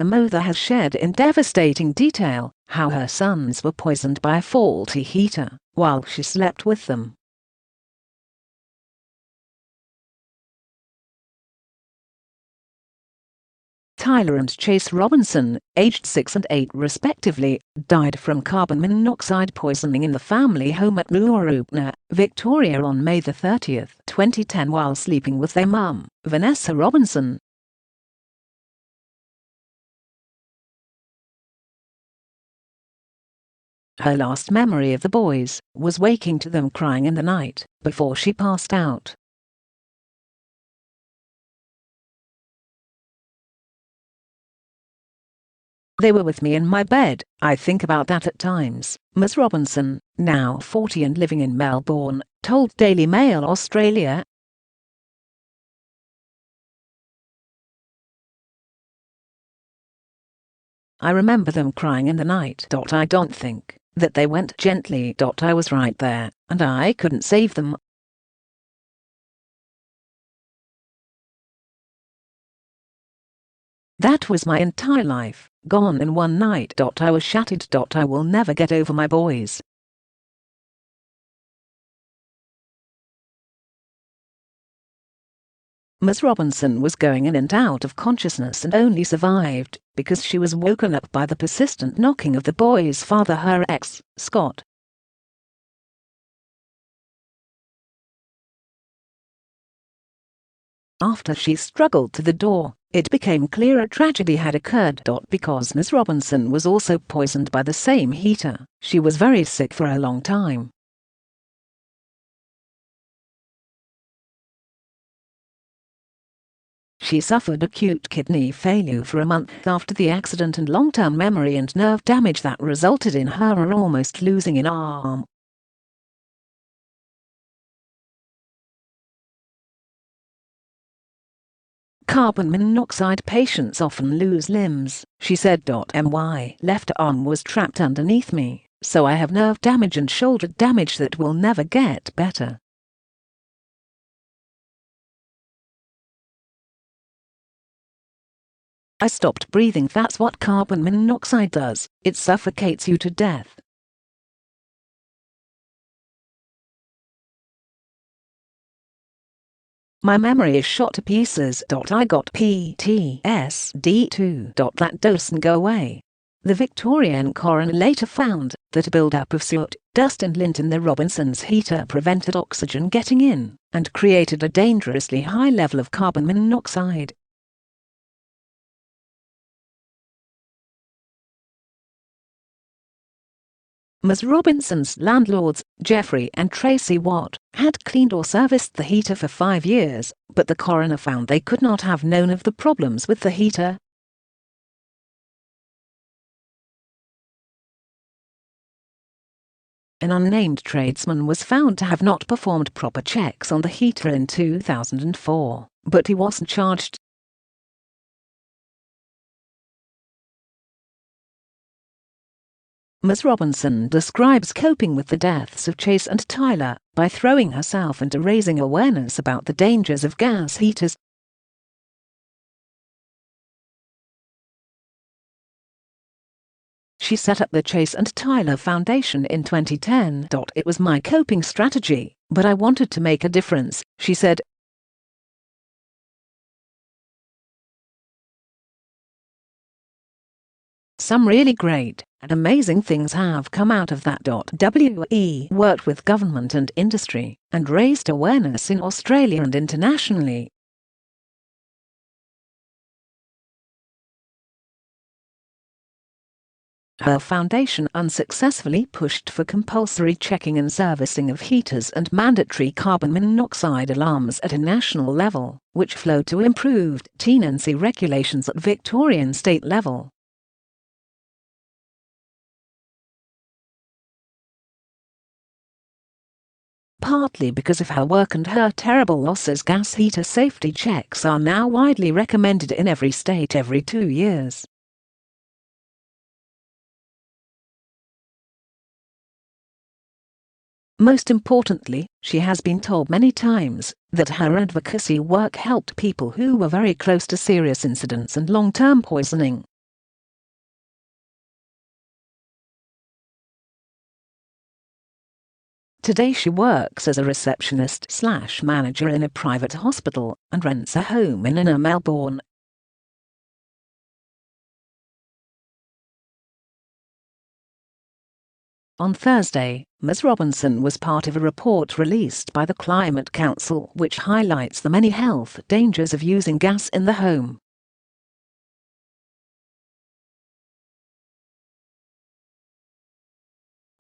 Amother has shared in devastating detail how her sons were poisoned by a faulty heater while she slept with them. Tyler and Chase Robinson, aged 6 and 8 respectively, died from carbon monoxide poisoning in the family home at Mooroopna, Victoria on May 30, 2010 while sleeping with their mum, Vanessa Robinson. Her last memory of the boys was waking to them crying in the night before she passed out. They were with me in my bed. I think about that at times, Ms. Robinson, now 40 and living in Melbourne, told Daily Mail Australia. I remember them crying in the night. I don't think that they went gently. I was right there, and I couldn't save them. That was my entire life, gone in one night. I was shattered. I will never get over my boys. Ms. Robinson was going in and out of consciousness and only survived because she was woken up by the persistent knocking of the boy's father, her ex, Scott. After she struggled to the door, it became clear a tragedy had occurred. Because Ms. Robinson was also poisoned by the same heater, she was very sick for a long time. She suffered acute kidney failure for a month after the accident and long-term memory and nerve damage that resulted in her almost losing an arm. Carbon monoxide patients often lose limbs, she said. My left arm was trapped underneath me, so I have nerve damage and shoulder damage that will never get better. I stopped breathing. That's what carbon monoxide does, it suffocates you to death. My memory is shot to pieces. I got PTSD too. That doesn't go away. The Victorian coroner later found that a build-up of soot, dust and lint in the Robinsons' heater prevented oxygen getting in and created a dangerously high level of carbon monoxide. Ms. Robinson's landlords, Jeffrey and Tracy Watt, had cleaned or serviced the heater for 5 years, but the coroner found they could not have known of the problems with the heater. An unnamed tradesman was found to have not performed proper checks on the heater in 2004, but he wasn't charged. Ms. Robinson describes coping with the deaths of Chase and Tyler by throwing herself into raising awareness about the dangers of gas heaters. She set up the Chase and Tyler Foundation in 2010. It was my coping strategy, but I wanted to make a difference, she said. Some really great and amazing things have come out of that. We worked with government and industry and raised awareness in Australia and internationally. Her foundation unsuccessfully pushed for compulsory checking and servicing of heaters and mandatory carbon monoxide alarms at a national level, which flowed to improved tenancy regulations at Victorian state level. Partly because of her work and her terrible losses, gas heater safety checks are now widely recommended in every state every 2 years. Most importantly, she has been told many times that her advocacy work helped people who were very close to serious incidents and long-term poisoning. Today she works as a receptionist/manager in a private hospital and rents a home in inner Melbourne. On Thursday, Ms. Robinson was part of a report released by the Climate Council which highlights the many health dangers of using gas in the home.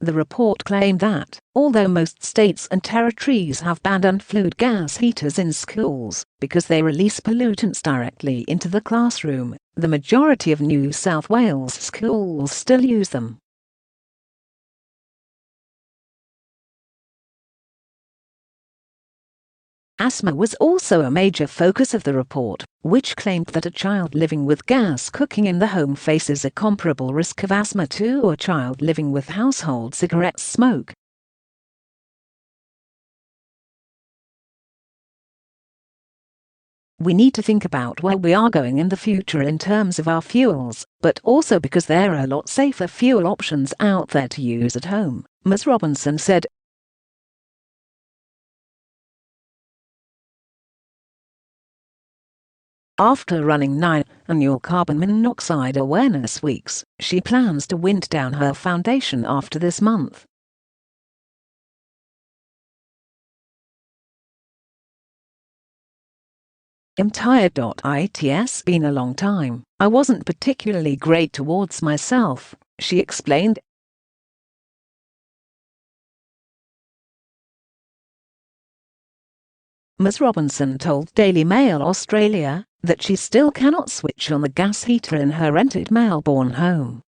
The report claimed that, although most states and territories have banned unflued gas heaters in schools because they release pollutants directly into the classroom, the majority of New South Wales schools still use them. Asthma was also a major focus of the report, which claimed that a child living with gas cooking in the home faces a comparable risk of asthma to a child living with household cigarette smoke. We need to think about where we are going in the future in terms of our fuels, but also because there are a lot safer fuel options out there to use at home, Ms. Robinson said. After running 9 annual carbon monoxide awareness weeks, she plans to wind down her foundation after this month. I'm tired.It's been a long time. I wasn't particularly great towards myself, she explained. Ms. Robinson told Daily Mail Australia that she still cannot switch on the gas heater in her rented Melbourne home.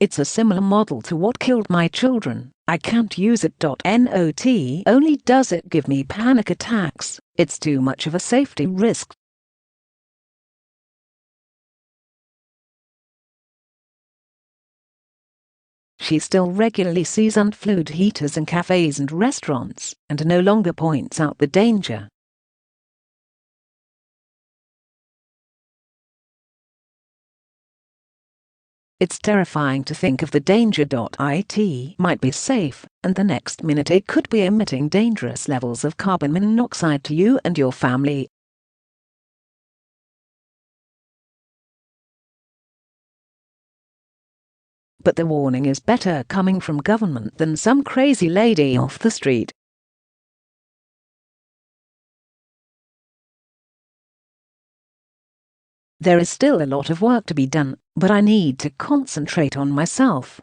It's a similar model to what killed my children. I can't use it. Not only does it give me panic attacks, it's too much of a safety risk. She still regularly sees unflued heaters in cafes and restaurants, and no longer points out the danger. It's terrifying to think of the danger. It might be safe, and the next minute it could be emitting dangerous levels of carbon monoxide to you and your family. But the warning is better coming from government than some crazy lady off the street. There is still a lot of work to be done, but I need to concentrate on myself,